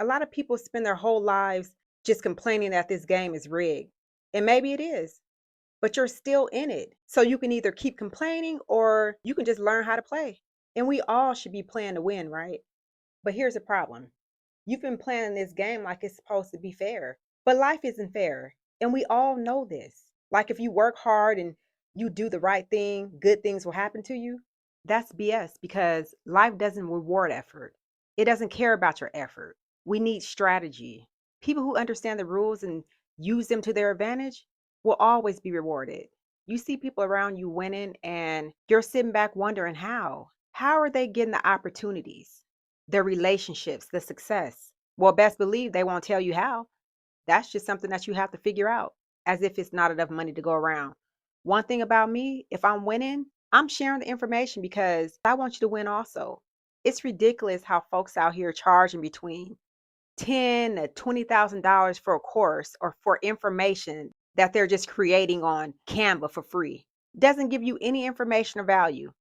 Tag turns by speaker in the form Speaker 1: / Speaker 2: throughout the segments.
Speaker 1: A lot of people spend their whole lives just complaining that this game is rigged. And maybe it is, but you're still in it. So you can either keep complaining or you can just learn how to play. And we all should be playing to win, right? But here's the problem. You've been playing this game like it's supposed to be fair, but life isn't fair. And we all know this. Like if you work hard and you do the right thing, good things will happen to you. That's BS because life doesn't reward effort. It doesn't care about your effort. We need strategy. People who understand the rules and use them to their advantage will always be rewarded. You see people around you winning and you're sitting back wondering how. How are they getting the opportunities, the relationships, the success? Well, best believe they won't tell you how. That's just something that you have to figure out, as if it's not enough money to go around. One thing about me, if I'm winning, I'm sharing the information because I want you to win also. It's ridiculous how folks out here charging between ten to $20,000 for a course or for information that they're just creating on Canva for free. Doesn't give you any information or value.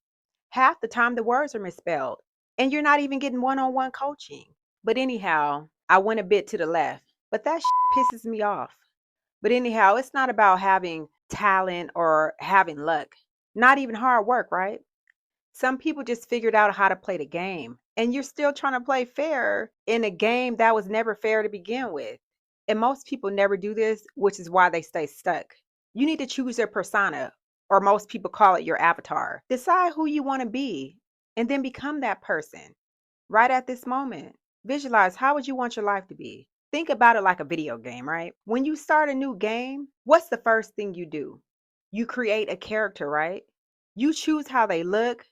Speaker 1: Half the time the words are misspelled and you're not even getting one-on-one coaching. But anyhow, I went a bit to the left, but that pisses me off. But anyhow, it's not about having talent or having luck. Not even hard work, right? Some people just figured out how to play the game, and you're still trying to play fair in a game that was never fair to begin with. And most people never do this, which is why they stay stuck. You need to choose your persona, or most people call it your avatar. Decide who you want to be, and then become that person right at this moment. Visualize how would you want your life to be? Think about it like a video game, right? When you start a new game, what's the first thing you do? You create a character, right? You choose how they look,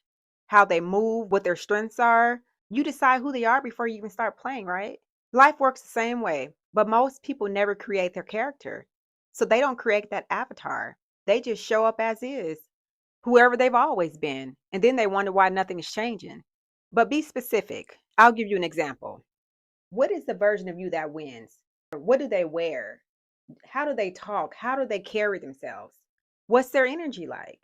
Speaker 1: how they move, what their strengths are. You decide who they are before you even start playing, right? Life works the same way, but most people never create their character. So they don't create that avatar. They just show up as is, whoever they've always been. And then they wonder why nothing is changing. But be specific. I'll give you an example. What is the version of you that wins? What do they wear? How do they talk? How do they carry themselves? What's their energy like?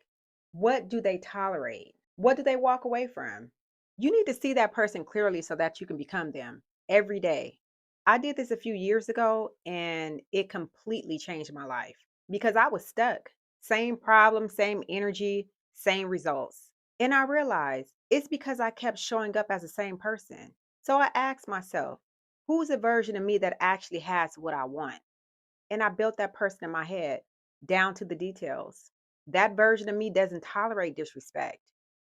Speaker 1: What do they tolerate? What do they walk away from? You need to see that person clearly so that you can become them every day. I did this a few years ago and it completely changed my life because I was stuck. Same problem, same energy, same results. And I realized it's because I kept showing up as the same person. So I asked myself, who's a version of me that actually has what I want? And I built that person in my head down to the details. That version of me doesn't tolerate disrespect.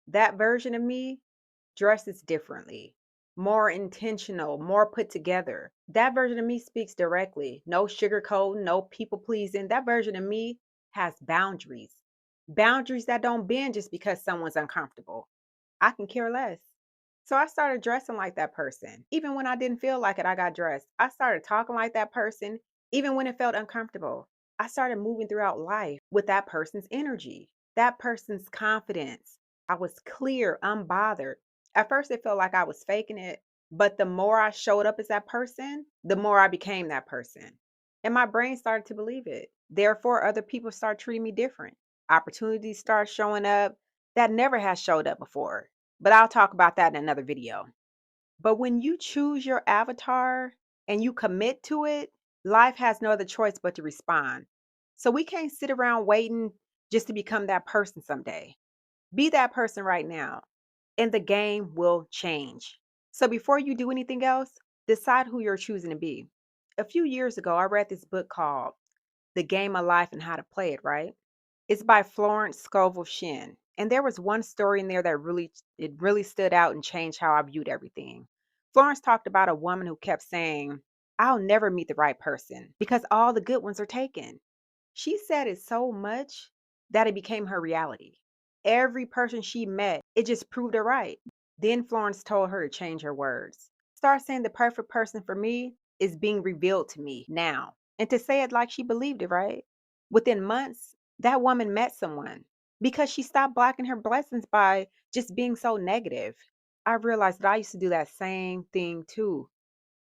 Speaker 1: That version of me dresses differently, more intentional, more put together. That version of me speaks directly, no sugarcoating, no people pleasing. That version of me has boundaries, boundaries that don't bend just because someone's uncomfortable. I can care less. So I started dressing like that person. Even when I didn't feel like it, I got dressed. I started talking like that person, even when it felt uncomfortable. I started moving throughout life with that person's energy, that person's confidence. I was clear, unbothered. At first, it felt like I was faking it, but the more I showed up as that person, the more I became that person. And my brain started to believe it. Therefore, other people start treating me different. Opportunities start showing up that never has showed up before. But I'll talk about that in another video. But when you choose your avatar and you commit to it, life has no other choice but to respond. So we can't sit around waiting just to become that person someday. Be that person right now, and the game will change. So before you do anything else, decide who you're choosing to be. A few years ago, I read this book called The Game of Life and How to Play It, right? It's by Florence Scovel Shinn. And there was one story in there that really stood out and changed how I viewed everything. Florence talked about a woman who kept saying, "I'll never meet the right person because all the good ones are taken." She said it so much that it became her reality. Every person she met, it just proved her right. Then Florence told her to change her words. Start saying the perfect person for me is being revealed to me now. And to say it like she believed it, right? Within months, that woman met someone because she stopped blocking her blessings by just being so negative. I realized that I used to do that same thing too.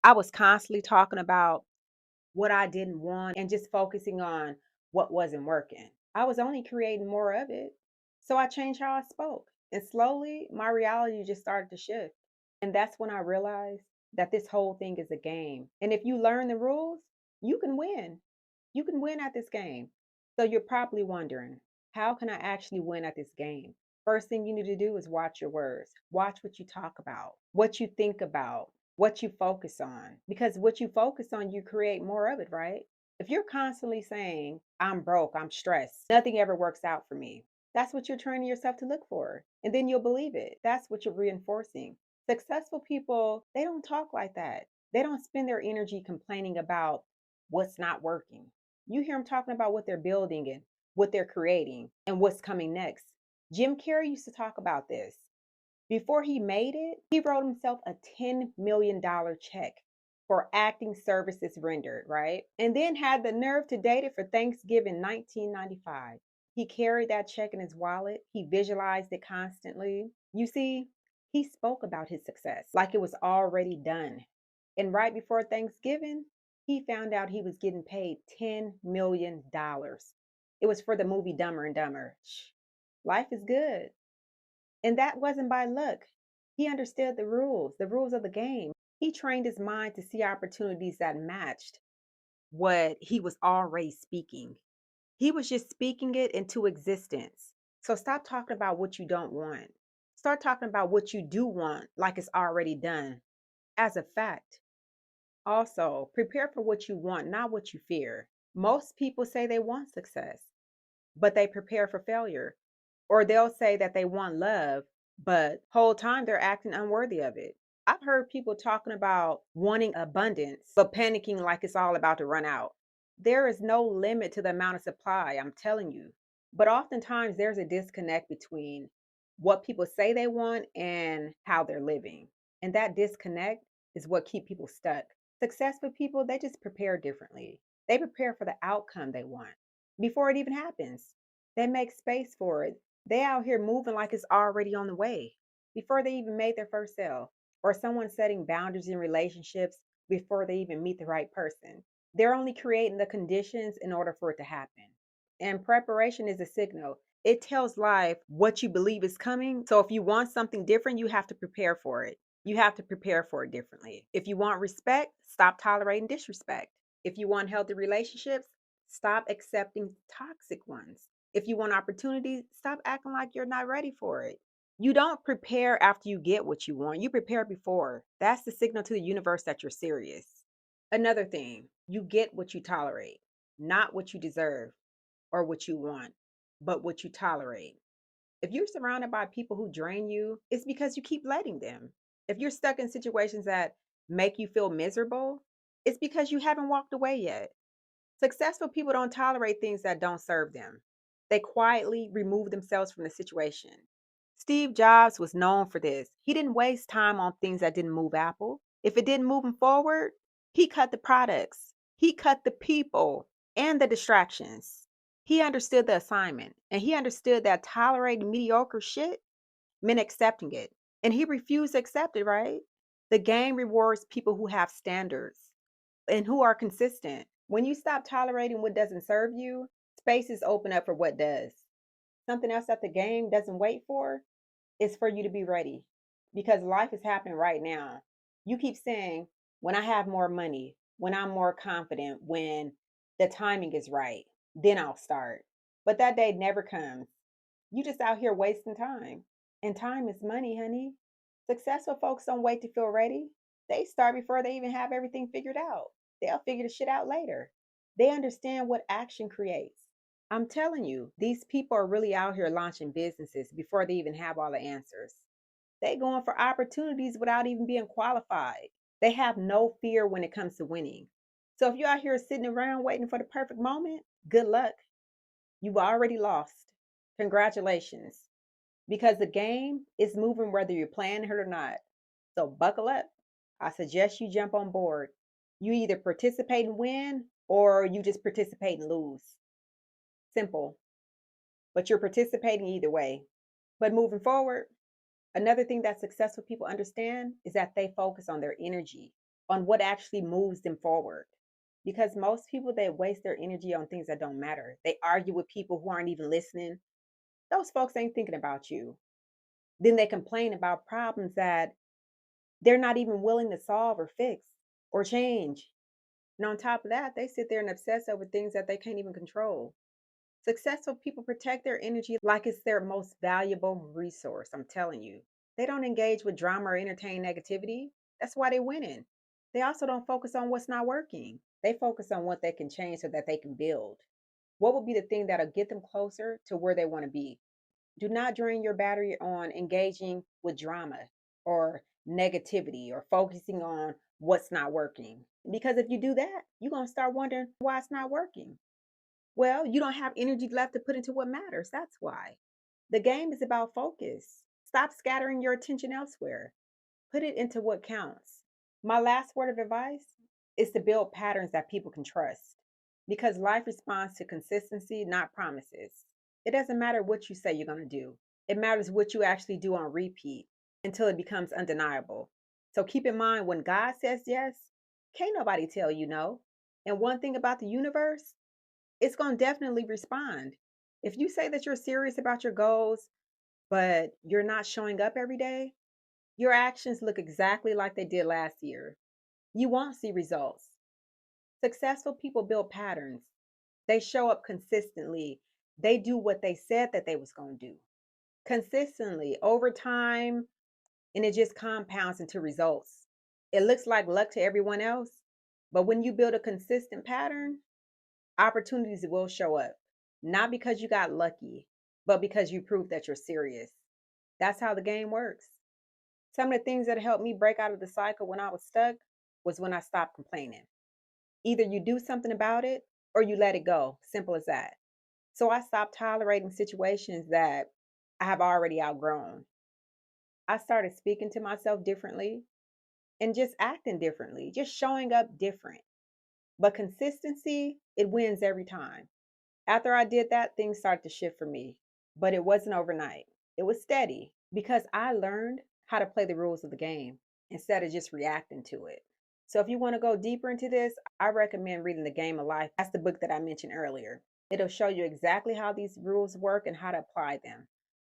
Speaker 1: I was constantly talking about what I didn't want and just focusing on what wasn't working. I was only creating more of it. So I changed how I spoke. And slowly, my reality just started to shift. And that's when I realized that this whole thing is a game. And if you learn the rules, you can win. You can win at this game. So you're probably wondering, how can I actually win at this game? First thing you need to do is watch your words. Watch what you talk about, what you think about, what you focus on. Because what you focus on, you create more of it, right? If you're constantly saying, I'm broke, I'm stressed, nothing ever works out for me, that's what you're training yourself to look for. And then you'll believe it. That's what you're reinforcing. Successful people, they don't talk like that. They don't spend their energy complaining about what's not working. You hear them talking about what they're building and what they're creating and what's coming next. Jim Carrey used to talk about this. Before he made it, he wrote himself a $10 million check for acting services rendered, right? And then had the nerve to date it for Thanksgiving 1995. He carried that check in his wallet. He visualized it constantly. You see, he spoke about his success like it was already done. And right before Thanksgiving, he found out he was getting paid $10 million. It was for the movie Dumber and Dumber. Life is good. And that wasn't by luck. He understood the rules of the game. He trained his mind to see opportunities that matched what he was already speaking. He was just speaking it into existence. So stop talking about what you don't want. Start talking about what you do want, like it's already done, as a fact. Also, prepare for what you want, not what you fear. Most people say they want success, but they prepare for failure. Or they'll say that they want love, but whole time they're acting unworthy of it. I've heard people talking about wanting abundance, but panicking like it's all about to run out. There is no limit to the amount of supply, I'm telling you. But oftentimes there's a disconnect between what people say they want and how they're living. And that disconnect is what keep people stuck. Successful people, they just prepare differently. They prepare for the outcome they want before it even happens. They make space for it. They out here moving like it's already on the way before they even made their first sale, or someone setting boundaries in relationships before they even meet the right person. They're only creating the conditions in order for it to happen. And preparation is a signal. It tells life what you believe is coming. So if you want something different, you have to prepare for it. You have to prepare for it differently. If you want respect, stop tolerating disrespect. If you want healthy relationships, stop accepting toxic ones. If you want opportunities, stop acting like you're not ready for it. You don't prepare after you get what you want. You prepare before. That's the signal to the universe that you're serious. Another thing, you get what you tolerate, not what you deserve or what you want, but what you tolerate. If you're surrounded by people who drain you, it's because you keep letting them. If you're stuck in situations that make you feel miserable, it's because you haven't walked away yet. Successful people don't tolerate things that don't serve them. They quietly remove themselves from the situation. Steve Jobs was known for this. He didn't waste time on things that didn't move Apple. If it didn't move him forward, he cut the products, he cut the people and the distractions. He understood the assignment and he understood that tolerating mediocre shit meant accepting it. And he refused to accept it, right? The game rewards people who have standards and who are consistent. When you stop tolerating what doesn't serve you, spaces open up for what does. Something else that the game doesn't wait for is for you to be ready because life is happening right now. You keep saying, when I have more money, when I'm more confident, when the timing is right, then I'll start. But that day never comes. You just out here wasting time. And time is money, honey. Successful folks don't wait to feel ready. They start before they even have everything figured out. They'll figure the shit out later. They understand what action creates. I'm telling you, these people are really out here launching businesses before they even have all the answers. They going for opportunities without even being qualified. They have no fear when it comes to winning. So if you're out here sitting around waiting for the perfect moment, good luck. You've already lost. Congratulations. Because the game is moving whether you're playing it or not. So buckle up. I suggest you jump on board. You either participate and win or you just participate and lose. Simple. But you're participating either way. But moving forward, another thing that successful people understand is that they focus on their energy, on what actually moves them forward. Because most people, they waste their energy on things that don't matter. They argue with people who aren't even listening. Those folks ain't thinking about you. Then they complain about problems that They're not even willing to solve or fix or change. And on top of that, they sit there and obsess over things that they can't even control. Successful people protect their energy like it's their most valuable resource. I'm telling you. They don't engage with drama or entertain negativity. That's why they're winning. They also don't focus on what's not working. They focus on what they can change so that they can build. What will be the thing that'll get them closer to where they want to be? Do not drain your battery on engaging with drama or negativity or focusing on what's not working. Because if you do that, you're going to start wondering why it's not working. Well, you don't have energy left to put into what matters. That's why. The game is about focus. Stop scattering your attention elsewhere. Put it into what counts. My last word of advice is to build patterns that people can trust because life responds to consistency, not promises. It doesn't matter what you say you're going to do, it matters what you actually do on repeat until it becomes undeniable. So keep in mind when God says yes, can't nobody tell you no. And one thing about the universe, it's going to definitely respond. If you say that you're serious about your goals, but you're not showing up every day, your actions look exactly like they did last year. You won't see results. Successful people build patterns. They show up consistently. They do what they said that they was going to do. Consistently over time, and it just compounds into results. It looks like luck to everyone else, but when you build a consistent pattern, opportunities will show up. Not because you got lucky, but because you proved that you're serious. That's how the game works. Some of the things that helped me break out of the cycle when I was stuck was when I stopped complaining. Either you do something about it or you let it go. Simple as that. So I stopped tolerating situations that I have already outgrown. I started speaking to myself differently and just acting differently, just showing up different. But consistency, it wins every time. After I did that, things started to shift for me, but it wasn't overnight. It was steady because I learned how to play the rules of the game instead of just reacting to it. So if you want to go deeper into this, I recommend reading The Game of Life. That's the book that I mentioned earlier. It'll show you exactly how these rules work and how to apply them.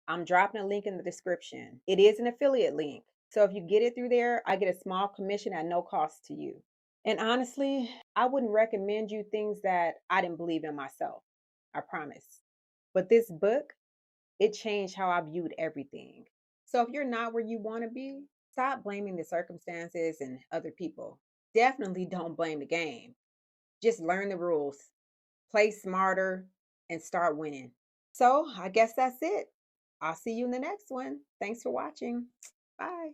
Speaker 1: I'm dropping a link in the description. It is an affiliate link. So if you get it through there, I get a small commission at no cost to you. And honestly, I wouldn't recommend you things that I didn't believe in myself. I promise. But this book, it changed how I viewed everything. So if you're not where you want to be, stop blaming the circumstances and other people. Definitely don't blame the game. Just learn the rules, play smarter, and start winning. So I guess that's it. I'll see you in the next one. Thanks for watching. Bye.